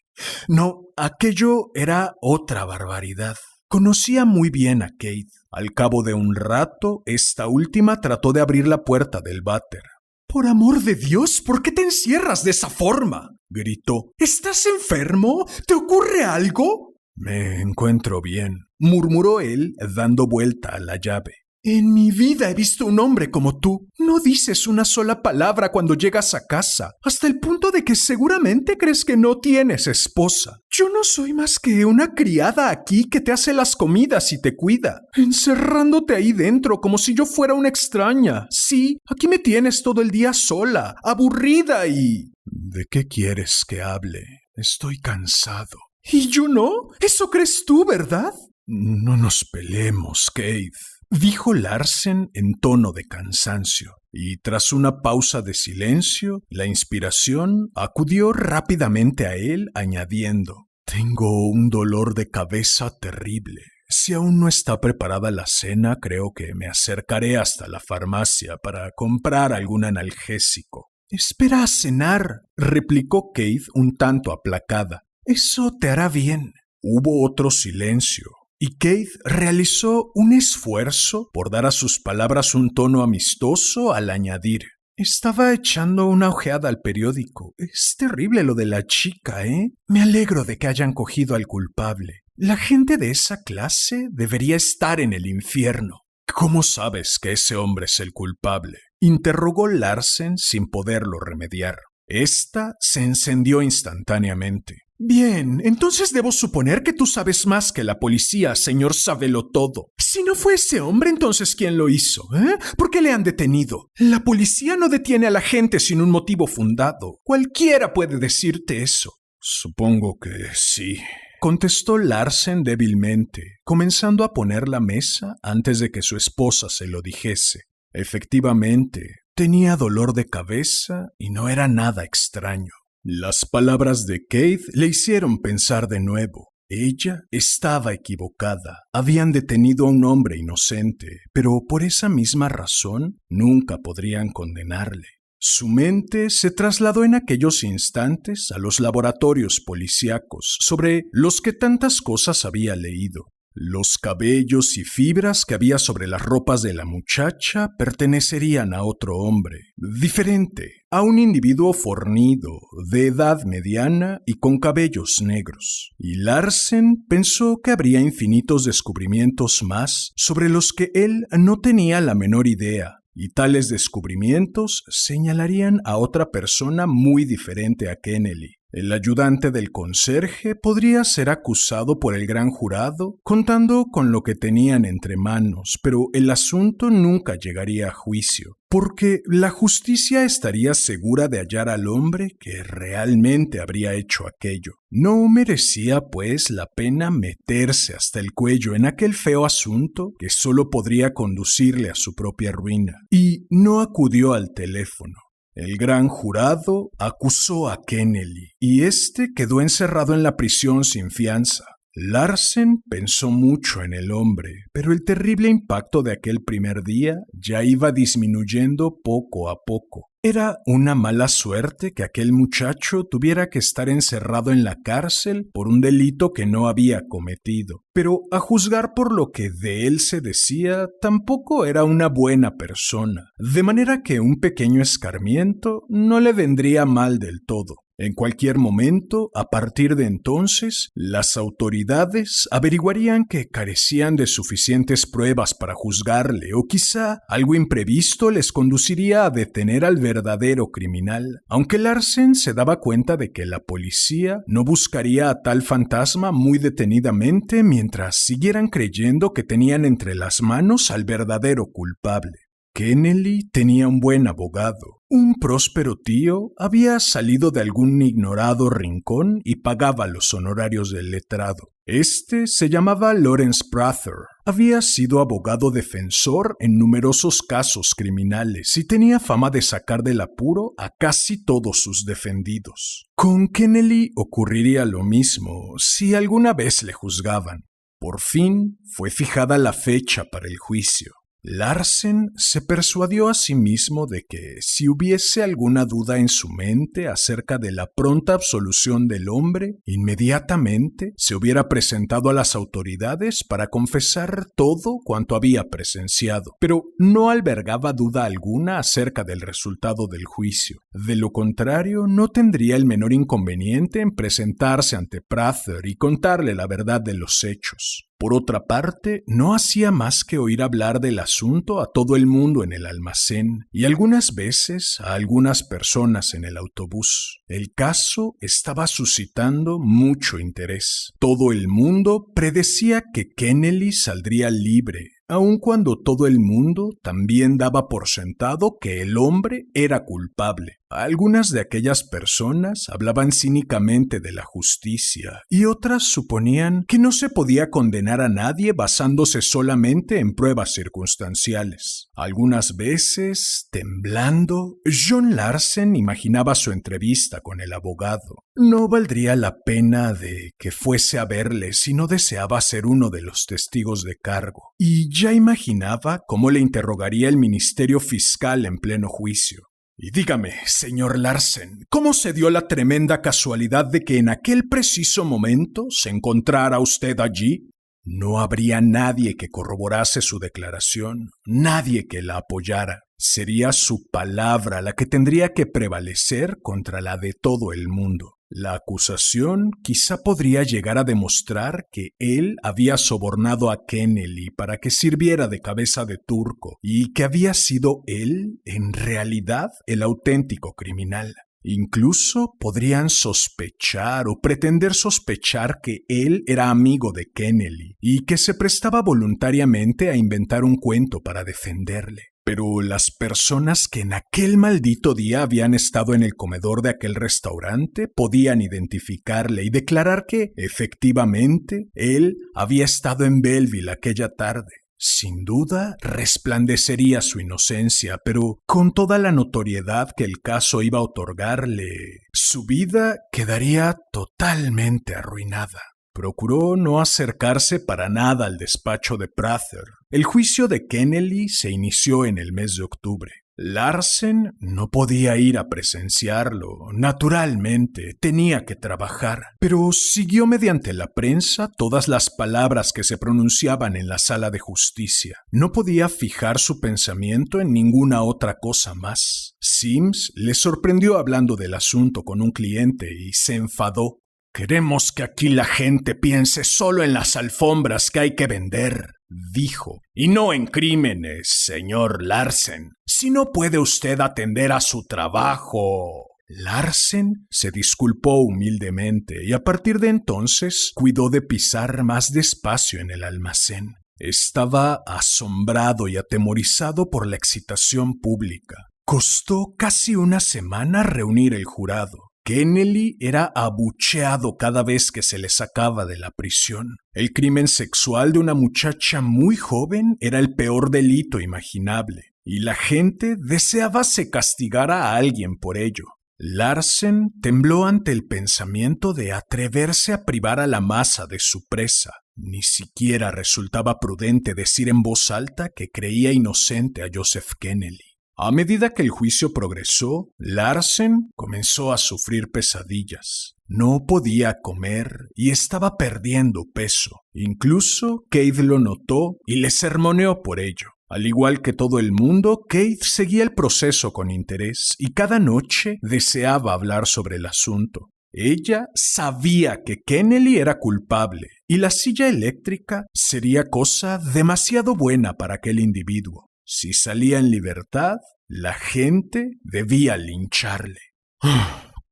No, aquello era otra barbaridad. Conocía muy bien a Kate. Al cabo de un rato, esta última trató de abrir la puerta del váter. «Por amor de Dios, ¿por qué te encierras de esa forma?», gritó. «¿Estás enfermo? ¿Te ocurre algo?». «Me encuentro bien», murmuró él, dando vuelta a la llave. «En mi vida he visto un hombre como tú. No dices una sola palabra cuando llegas a casa, hasta el punto de que seguramente crees que no tienes esposa. Yo no soy más que una criada aquí que te hace las comidas y te cuida, encerrándote ahí dentro como si yo fuera una extraña. Sí, aquí me tienes todo el día sola, aburrida y...» «¿De qué quieres que hable? Estoy cansado». «¿Y yo no? Eso crees tú, ¿verdad?». «No nos peleemos, Keith», dijo Larsen en tono de cansancio, y tras una pausa de silencio, la inspiración acudió rápidamente a él, añadiendo: «Tengo un dolor de cabeza terrible. Si aún no está preparada la cena, creo que me acercaré hasta la farmacia para comprar algún analgésico». «Espera a cenar», replicó Keith un tanto aplacada. «Eso te hará bien». Hubo otro silencio. y Keith realizó un esfuerzo por dar a sus palabras un tono amistoso al añadir: estaba echando una ojeada al periódico. Es terrible lo de la chica, ¿eh? Me alegro de que hayan cogido al culpable. La gente de esa clase debería estar en el infierno. ¿Cómo sabes que ese hombre es el culpable?, interrogó Larsen sin poderlo remediar. Esta se encendió instantáneamente. Bien, entonces debo suponer que tú sabes más que la policía, señor Sabelotodo. Si no fue ese hombre, entonces ¿quién lo hizo? ¿Por qué le han detenido? La policía no detiene a la gente sin un motivo fundado. Cualquiera puede decirte eso. Supongo que sí, contestó Larsen débilmente, comenzando a poner la mesa antes de que su esposa se lo dijese. Efectivamente, tenía dolor de cabeza y no era nada extraño. Las palabras de Keith le hicieron pensar de nuevo. Ella estaba equivocada. Habían detenido a un hombre inocente, pero por esa misma razón nunca podrían condenarle. Su mente se trasladó en aquellos instantes a los laboratorios policíacos sobre los que tantas cosas había leído. Los cabellos y fibras que había sobre las ropas de la muchacha pertenecerían a otro hombre, diferente, a un individuo fornido, de edad mediana y con cabellos negros. Y Larsen pensó que habría infinitos descubrimientos más sobre los que él no tenía la menor idea, y tales descubrimientos señalarían a otra persona muy diferente a Kennelly. El ayudante del conserje podría ser acusado por el gran jurado, contando con lo que tenían entre manos, pero el asunto nunca llegaría a juicio, porque la justicia estaría segura de hallar al hombre que realmente habría hecho aquello. No merecía, pues, la pena meterse hasta el cuello en aquel feo asunto que solo podría conducirle a su propia ruina, y no acudió al teléfono. El gran jurado acusó a Kennelly y éste quedó encerrado en la prisión sin fianza. Larsen pensó mucho en el hombre, pero el terrible impacto de aquel primer día ya iba disminuyendo poco a poco. Era una mala suerte que aquel muchacho tuviera que estar encerrado en la cárcel por un delito que no había cometido, pero a juzgar por lo que de él se decía, tampoco era una buena persona, de manera que un pequeño escarmiento no le vendría mal del todo. En cualquier momento, a partir de entonces, las autoridades averiguarían que carecían de suficientes pruebas para juzgarle, o quizá algo imprevisto les conduciría a detener al verdadero criminal, aunque Larsen se daba cuenta de que la policía no buscaría a tal fantasma muy detenidamente mientras siguieran creyendo que tenían entre las manos al verdadero culpable. Kennelly tenía un buen abogado. Un próspero tío había salido de algún ignorado rincón y pagaba los honorarios del letrado. Este se llamaba Lawrence Prather. Había sido abogado defensor en numerosos casos criminales y tenía fama de sacar del apuro a casi todos sus defendidos. Con Kennelly ocurriría lo mismo si alguna vez le juzgaban. Por fin fue fijada la fecha para el juicio. Larsen se persuadió a sí mismo de que si hubiese alguna duda en su mente acerca de la pronta absolución del hombre, inmediatamente se hubiera presentado a las autoridades para confesar todo cuanto había presenciado, pero no albergaba duda alguna acerca del resultado del juicio. De lo contrario, no tendría el menor inconveniente en presentarse ante Prather y contarle la verdad de los hechos. Por otra parte, no hacía más que oír hablar del asunto a todo el mundo en el almacén y algunas veces a algunas personas en el autobús. El caso estaba suscitando mucho interés. Todo el mundo predecía que Kennelly saldría libre, aun cuando todo el mundo también daba por sentado que el hombre era culpable. Algunas de aquellas personas hablaban cínicamente de la justicia y otras suponían que no se podía condenar a nadie basándose solamente en pruebas circunstanciales. Algunas veces, temblando, John Larsen imaginaba su entrevista con el abogado. No valdría la pena de que fuese a verle si no deseaba ser uno de los testigos de cargo, y ya imaginaba cómo le interrogaría el Ministerio Fiscal en pleno juicio. Y dígame, señor Larsen, ¿cómo se dio la tremenda casualidad de que en aquel preciso momento se encontrara usted allí? No habría nadie que corroborase su declaración, nadie que la apoyara. Sería su palabra la que tendría que prevalecer contra la de todo el mundo. La acusación quizá podría llegar a demostrar que él había sobornado a Kennelly para que sirviera de cabeza de turco y que había sido él, en realidad, el auténtico criminal. Incluso podrían sospechar o pretender sospechar que él era amigo de Kennelly y que se prestaba voluntariamente a inventar un cuento para defenderle. Pero las personas que en aquel maldito día habían estado en el comedor de aquel restaurante podían identificarle y declarar que, efectivamente, él había estado en Belleville aquella tarde. Sin duda, resplandecería su inocencia, pero con toda la notoriedad que el caso iba a otorgarle, su vida quedaría totalmente arruinada. Procuró no acercarse para nada al despacho de Prather. El juicio de Kennelly se inició en el mes de octubre. Larsen no podía ir a presenciarlo. Naturalmente, tenía que trabajar, pero siguió mediante la prensa todas las palabras que se pronunciaban en la sala de justicia. No podía fijar su pensamiento en ninguna otra cosa más. Sims le sorprendió hablando del asunto con un cliente y se enfadó. «Queremos que aquí la gente piense solo en las alfombras que hay que vender», dijo, «y no en crímenes, señor Larsen. Si no puede usted atender a su trabajo». Larsen se disculpó humildemente y a partir de entonces cuidó de pisar más despacio en el almacén. Estaba asombrado y atemorizado por la excitación pública. Costó casi una semana reunir el jurado. Kennelly era abucheado cada vez que se le sacaba de la prisión. El crimen sexual de una muchacha muy joven era el peor delito imaginable, y la gente deseaba se castigara a alguien por ello. Larsen tembló ante el pensamiento de atreverse a privar a la masa de su presa. Ni siquiera resultaba prudente decir en voz alta que creía inocente a Joseph Kennelly. A medida que el juicio progresó, Larsen comenzó a sufrir pesadillas. No podía comer y estaba perdiendo peso. Incluso Keith lo notó y le sermoneó por ello. Al igual que todo el mundo, Keith seguía el proceso con interés y cada noche deseaba hablar sobre el asunto. Ella sabía que Kennelly era culpable y la silla eléctrica sería cosa demasiado buena para aquel individuo. Si salía en libertad, la gente debía lincharle.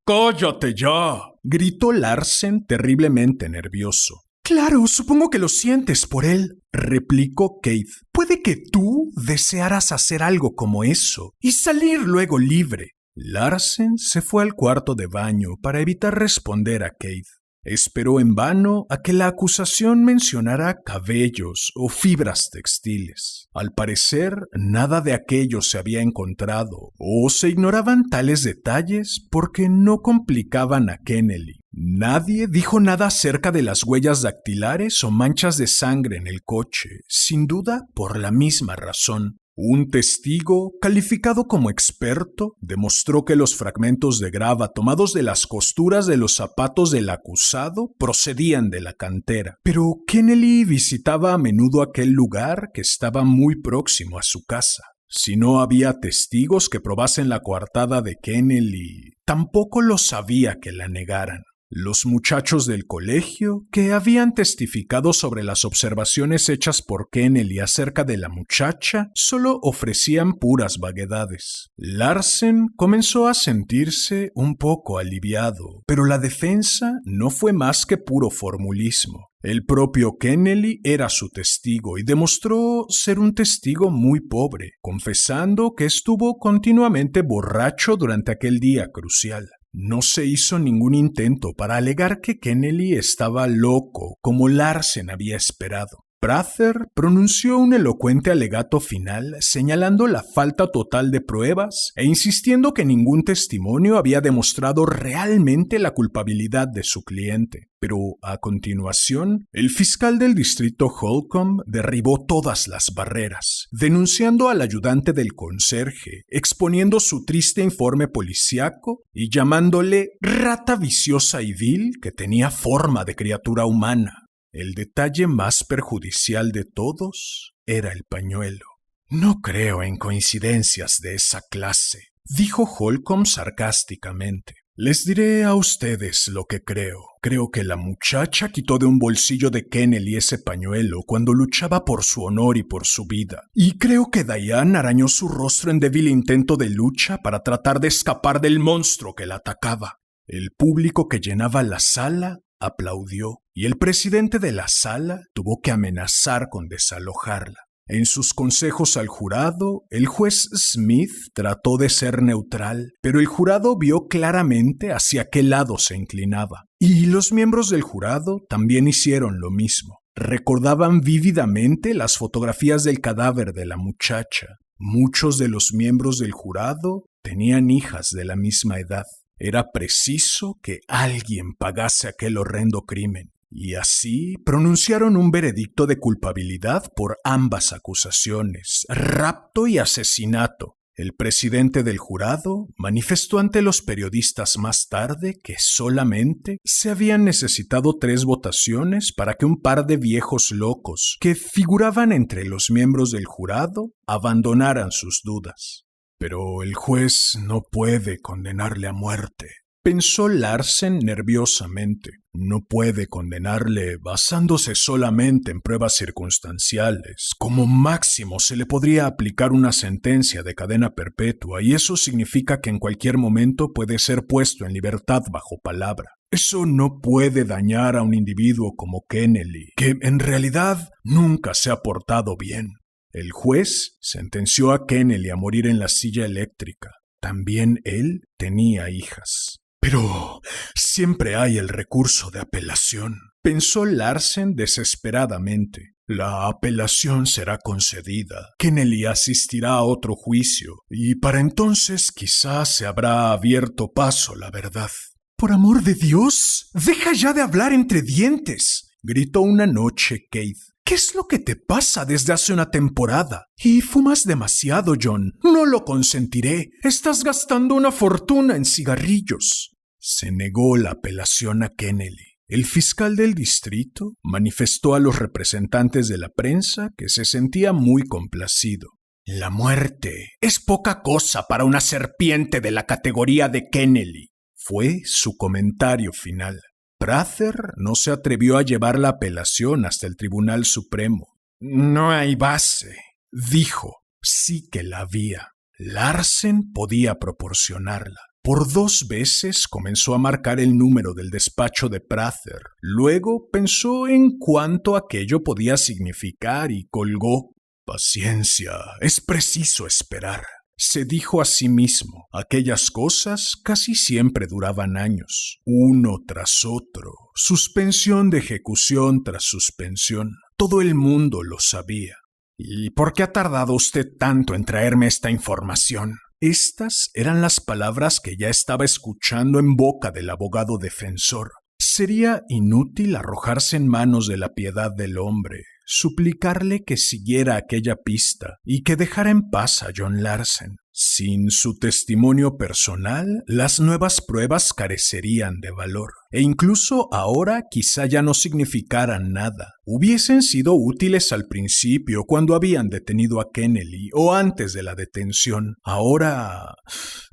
«¡Cállate ya!», gritó Larsen terriblemente nervioso. «Claro, supongo que lo sientes por él», replicó Keith. «Puede que tú desearas hacer algo como eso y salir luego libre». Larsen se fue al cuarto de baño para evitar responder a Keith. Esperó en vano a que la acusación mencionara cabellos o fibras textiles. Al parecer, nada de aquello se había encontrado, o se ignoraban tales detalles porque no complicaban a Kennelly. Nadie dijo nada acerca de las huellas dactilares o manchas de sangre en el coche, sin duda por la misma razón. Un testigo, calificado como experto, demostró que los fragmentos de grava tomados de las costuras de los zapatos del acusado procedían de la cantera. Pero Kennelly visitaba a menudo aquel lugar que estaba muy próximo a su casa. Si no había testigos que probasen la coartada de Kennelly, tampoco los había que la negaran. Los muchachos del colegio, que habían testificado sobre las observaciones hechas por Kennelly acerca de la muchacha, solo ofrecían puras vaguedades. Larsen comenzó a sentirse un poco aliviado, pero la defensa no fue más que puro formulismo. El propio Kennelly era su testigo y demostró ser un testigo muy pobre, confesando que estuvo continuamente borracho durante aquel día crucial. No se hizo ningún intento para alegar que Kennelly estaba loco, como Larsen había esperado. Prather pronunció un elocuente alegato final señalando la falta total de pruebas e insistiendo que ningún testimonio había demostrado realmente la culpabilidad de su cliente. Pero, a continuación, el fiscal del distrito Holcomb derribó todas las barreras, denunciando al ayudante del conserje, exponiendo su triste informe policíaco y llamándole rata viciosa y vil que tenía forma de criatura humana. El detalle más perjudicial de todos era el pañuelo. No creo en coincidencias de esa clase, dijo Holcomb sarcásticamente. Les diré a ustedes lo que creo. Creo que la muchacha quitó de un bolsillo de Kennelly ese pañuelo cuando luchaba por su honor y por su vida. Y creo que Diane arañó su rostro en débil intento de lucha para tratar de escapar del monstruo que la atacaba. El público que llenaba la sala aplaudió, y el presidente de la sala tuvo que amenazar con desalojarla. En sus consejos al jurado, el juez Smith trató de ser neutral, pero el jurado vio claramente hacia qué lado se inclinaba. Y los miembros del jurado también hicieron lo mismo. Recordaban vívidamente las fotografías del cadáver de la muchacha. Muchos de los miembros del jurado tenían hijas de la misma edad. Era preciso que alguien pagase aquel horrendo crimen. Y así pronunciaron un veredicto de culpabilidad por ambas acusaciones, rapto y asesinato. El presidente del jurado manifestó ante los periodistas más tarde que solamente se habían necesitado 3 votaciones para que un par de viejos locos que figuraban entre los miembros del jurado abandonaran sus dudas. Pero el juez no puede condenarle a muerte, pensó Larsen nerviosamente. No puede condenarle basándose solamente en pruebas circunstanciales. Como máximo se le podría aplicar una sentencia de cadena perpetua y eso significa que en cualquier momento puede ser puesto en libertad bajo palabra. Eso no puede dañar a un individuo como Kennelly, que en realidad nunca se ha portado bien. El juez sentenció a Kennelly a morir en la silla eléctrica. También él tenía hijas. Pero siempre hay el recurso de apelación, pensó Larsen desesperadamente. La apelación será concedida. Kennelly asistirá a otro juicio, y para entonces quizás se habrá abierto paso la verdad. ¡Por amor de Dios! ¡Deja ya de hablar entre dientes!, gritó una noche Keith. ¿Qué es lo que te pasa desde hace una temporada? Y fumas demasiado, John. No lo consentiré. Estás gastando una fortuna en cigarrillos. Se negó la apelación a Kennelly. El fiscal del distrito manifestó a los representantes de la prensa que se sentía muy complacido. La muerte es poca cosa para una serpiente de la categoría de Kennelly, fue su comentario final. Prather no se atrevió a llevar la apelación hasta el Tribunal Supremo. No hay base, dijo. Sí que la había. Larsen podía proporcionarla. Por 2 veces comenzó a marcar el número del despacho de Prather. Luego pensó en cuánto aquello podía significar y colgó. Paciencia, es preciso esperar. Se dijo a sí mismo, aquellas cosas casi siempre duraban años, uno tras otro, suspensión de ejecución tras suspensión. Todo el mundo lo sabía. ¿Y por qué ha tardado usted tanto en traerme esta información? Estas eran las palabras que ya estaba escuchando en boca del abogado defensor. Sería inútil arrojarse en manos de la piedad del hombre, suplicarle que siguiera aquella pista y que dejara en paz a John Larsen. Sin su testimonio personal, las nuevas pruebas carecerían de valor, e incluso ahora quizá ya no significaran nada. Hubiesen sido útiles al principio cuando habían detenido a Kennelly o antes de la detención. Ahora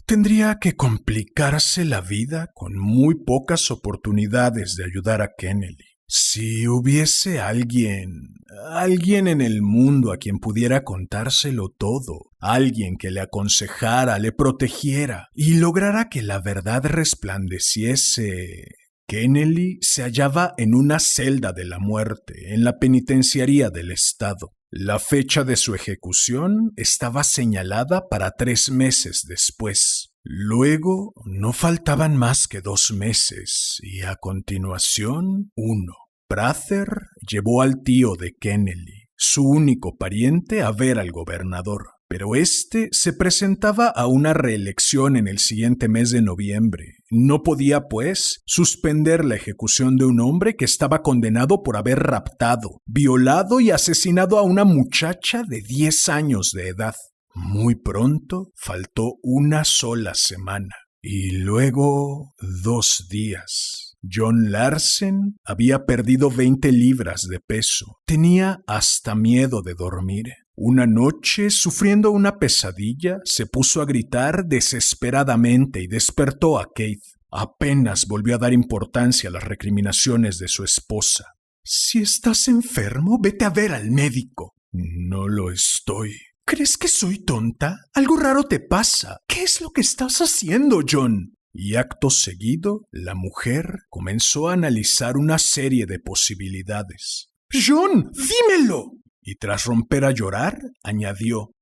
tendría que complicarse la vida con muy pocas oportunidades de ayudar a Kennelly. Si hubiese alguien en el mundo a quien pudiera contárselo todo, alguien que le aconsejara, le protegiera y lograra que la verdad resplandeciese. Kennelly se hallaba en una celda de la muerte, en la penitenciaría del estado. La fecha de su ejecución estaba señalada para 3 meses después. Luego no faltaban más que 2 meses y a continuación 1. Prather llevó al tío de Kennelly, su único pariente, a ver al gobernador, pero éste se presentaba a una reelección en el siguiente mes de noviembre. No podía, pues, suspender la ejecución de un hombre que estaba condenado por haber raptado, violado y asesinado a una muchacha de 10 años de edad. Muy pronto faltó una sola semana y luego 2 días. John Larsen había perdido 20 libras de peso. Tenía hasta miedo de dormir. Una noche, sufriendo una pesadilla, se puso a gritar desesperadamente y despertó a Keith. Apenas volvió a dar importancia a las recriminaciones de su esposa. Si estás enfermo, vete a ver al médico. No lo estoy. ¿Crees que soy tonta? Algo raro te pasa. ¿Qué es lo que estás haciendo, John? Y acto seguido, la mujer comenzó a analizar una serie de posibilidades. ¡John, dímelo! Y tras romper a llorar, añadió: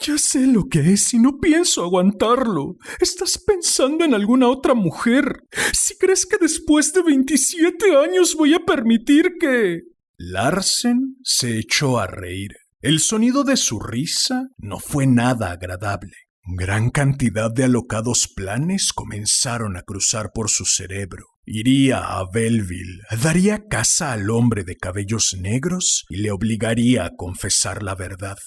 Ya sé lo que es y no pienso aguantarlo. Estás pensando en alguna otra mujer. Si crees que después de 27 años voy a permitir que... Larsen se echó a reír. El sonido de su risa no fue nada agradable. Gran cantidad de alocados planes comenzaron a cruzar por su cerebro. Iría a Belleville, daría caza al hombre de cabellos negros y le obligaría a confesar la verdad.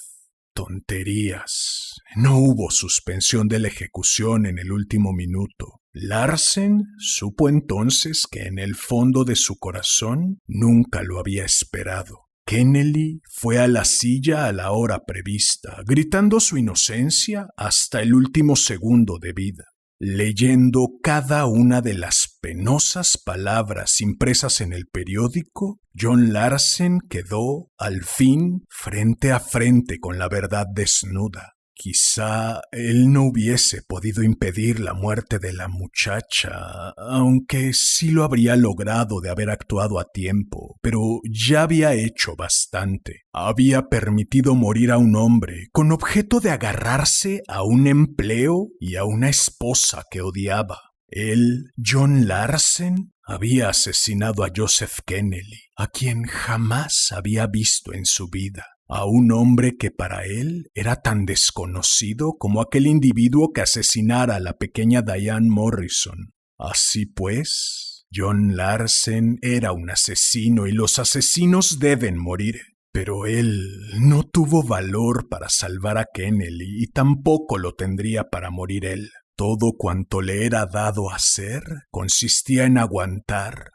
Tonterías. No hubo suspensión de la ejecución en el último minuto. Larsen supo entonces que en el fondo de su corazón nunca lo había esperado. Kennelly fue a la silla a la hora prevista, gritando su inocencia hasta el último segundo de vida. Leyendo cada una de las penosas palabras impresas en el periódico, John Larsen quedó, al fin, frente a frente con la verdad desnuda. Quizá él no hubiese podido impedir la muerte de la muchacha, aunque sí lo habría logrado de haber actuado a tiempo, pero ya había hecho bastante. Había permitido morir a un hombre con objeto de agarrarse a un empleo y a una esposa que odiaba. Él, John Larsen, había asesinado a Joseph Kennelly, a quien jamás había visto en su vida. A un hombre que para él era tan desconocido como aquel individuo que asesinara a la pequeña Diane Morrison. Así pues, John Larsen era un asesino y los asesinos deben morir. Pero él no tuvo valor para salvar a Kennelly y tampoco lo tendría para morir él. Todo cuanto le era dado hacer consistía en aguantar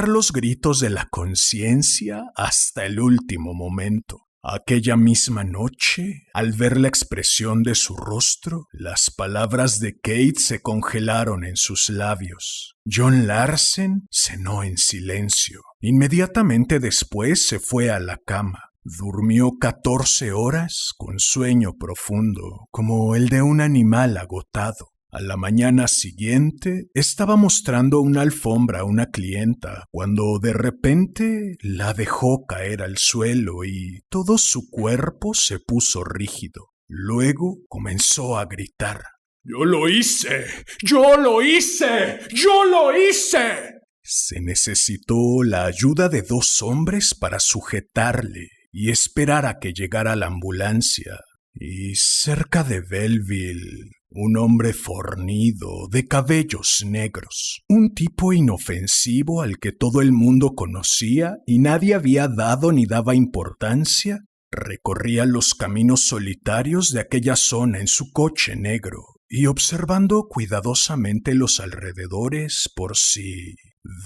los gritos de la conciencia hasta el último momento. Aquella misma noche, al ver la expresión de su rostro, las palabras de Kate se congelaron en sus labios. John Larsen cenó en silencio. Inmediatamente después se fue a la cama. Durmió 14 horas con sueño profundo, como el de un animal agotado. A la mañana siguiente estaba mostrando una alfombra a una clienta cuando de repente la dejó caer al suelo y todo su cuerpo se puso rígido. Luego comenzó a gritar: ¡Yo lo hice! ¡Yo lo hice! ¡Yo lo hice! Se necesitó la ayuda de 2 hombres para sujetarle y esperar a que llegara la ambulancia. Y cerca de Belleville, un hombre fornido, de cabellos negros, un tipo inofensivo al que todo el mundo conocía y nadie había dado ni daba importancia, recorría los caminos solitarios de aquella zona en su coche negro y observando cuidadosamente los alrededores por si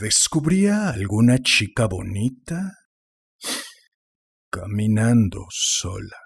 descubría alguna chica bonita caminando sola.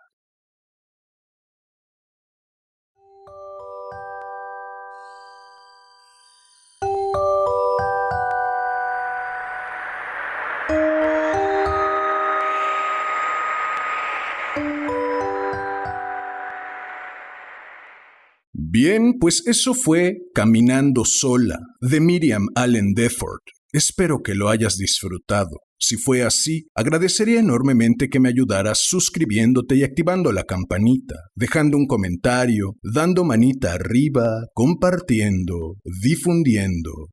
Bien, pues eso fue Caminando sola, de Miriam Allen Deford. Espero que lo hayas disfrutado. Si fue así, agradecería enormemente que me ayudaras suscribiéndote y activando la campanita, dejando un comentario, dando manita arriba, compartiendo, difundiendo.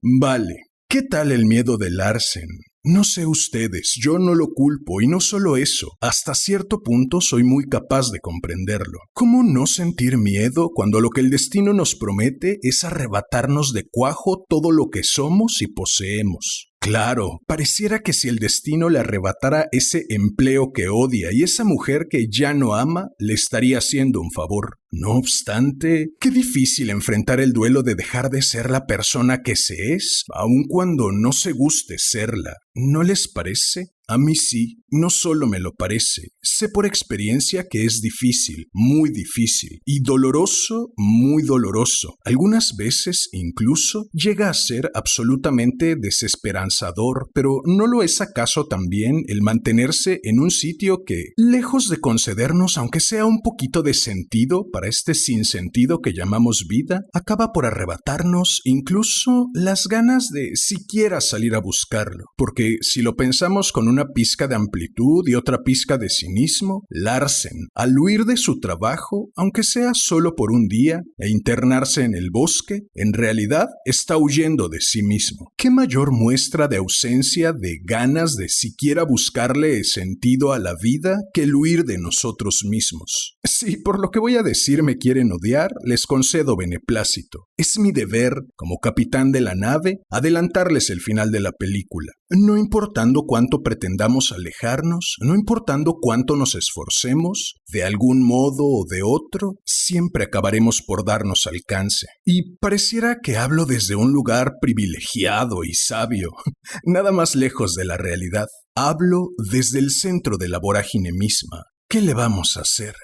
Vale, ¿qué tal el miedo de Larsen? No sé ustedes, yo no lo culpo y no solo eso, hasta cierto punto soy muy capaz de comprenderlo. ¿Cómo no sentir miedo cuando lo que el destino nos promete es arrebatarnos de cuajo todo lo que somos y poseemos? Claro, pareciera que si el destino le arrebatara ese empleo que odia y esa mujer que ya no ama, le estaría haciendo un favor. No obstante, qué difícil enfrentar el duelo de dejar de ser la persona que se es, aun cuando no se guste serla. ¿No les parece? A mí sí, no solo me lo parece, sé por experiencia que es difícil, muy difícil, y doloroso, muy doloroso. Algunas veces incluso llega a ser absolutamente desesperanzador, pero ¿no lo es acaso también el mantenerse en un sitio que, lejos de concedernos aunque sea un poquito de sentido para este sinsentido que llamamos vida, acaba por arrebatarnos incluso las ganas de siquiera salir a buscarlo? Porque si lo pensamos con una pizca de amplitud y otra pizca de cinismo, Larsen, al huir de su trabajo, aunque sea solo por un día, e internarse en el bosque, en realidad está huyendo de sí mismo. ¿Qué mayor muestra de ausencia de ganas de siquiera buscarle sentido a la vida que el huir de nosotros mismos? Si por lo que voy a decir me quieren odiar, les concedo beneplácito. Es mi deber, como capitán de la nave, adelantarles el final de la película. No importando cuánto pretendamos alejarnos, no importando cuánto nos esforcemos, de algún modo o de otro, siempre acabaremos por darnos alcance. Y pareciera que hablo desde un lugar privilegiado y sabio, nada más lejos de la realidad. Hablo desde el centro de la vorágine misma. ¿Qué le vamos a hacer?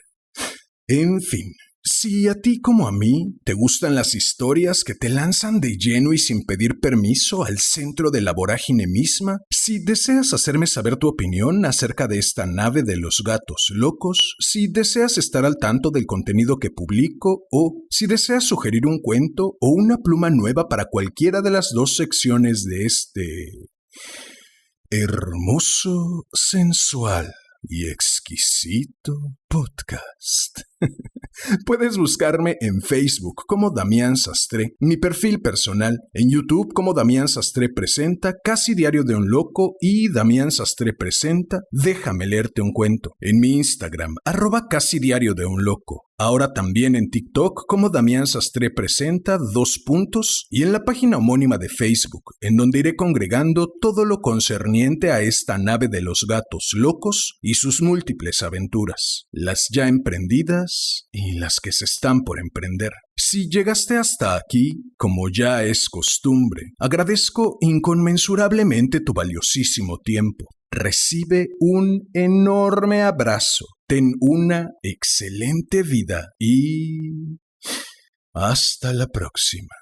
En fin. Si a ti como a mí te gustan las historias que te lanzan de lleno y sin pedir permiso al centro de la vorágine misma, si deseas hacerme saber tu opinión acerca de esta nave de los gatos locos, si deseas estar al tanto del contenido que publico o si deseas sugerir un cuento o una pluma nueva para cualquiera de las dos secciones de este hermoso, sensual y exquisito podcast. Puedes buscarme en Facebook como Damián Sastre, mi perfil personal, en YouTube como Damián Sastre Presenta, Casi Diario de un Loco y Damián Sastre Presenta, Déjame leerte un cuento, en mi Instagram, @Casi Diario de un Loco. Ahora también en TikTok como Damián Sastre Presenta, y en la página homónima de Facebook, en donde iré congregando todo lo concerniente a esta nave de los gatos locos y sus múltiples aventuras, las ya emprendidas y las que se están por emprender. Si llegaste hasta aquí, como ya es costumbre, agradezco inconmensurablemente tu valiosísimo tiempo. Recibe un enorme abrazo. Ten una excelente vida y hasta la próxima.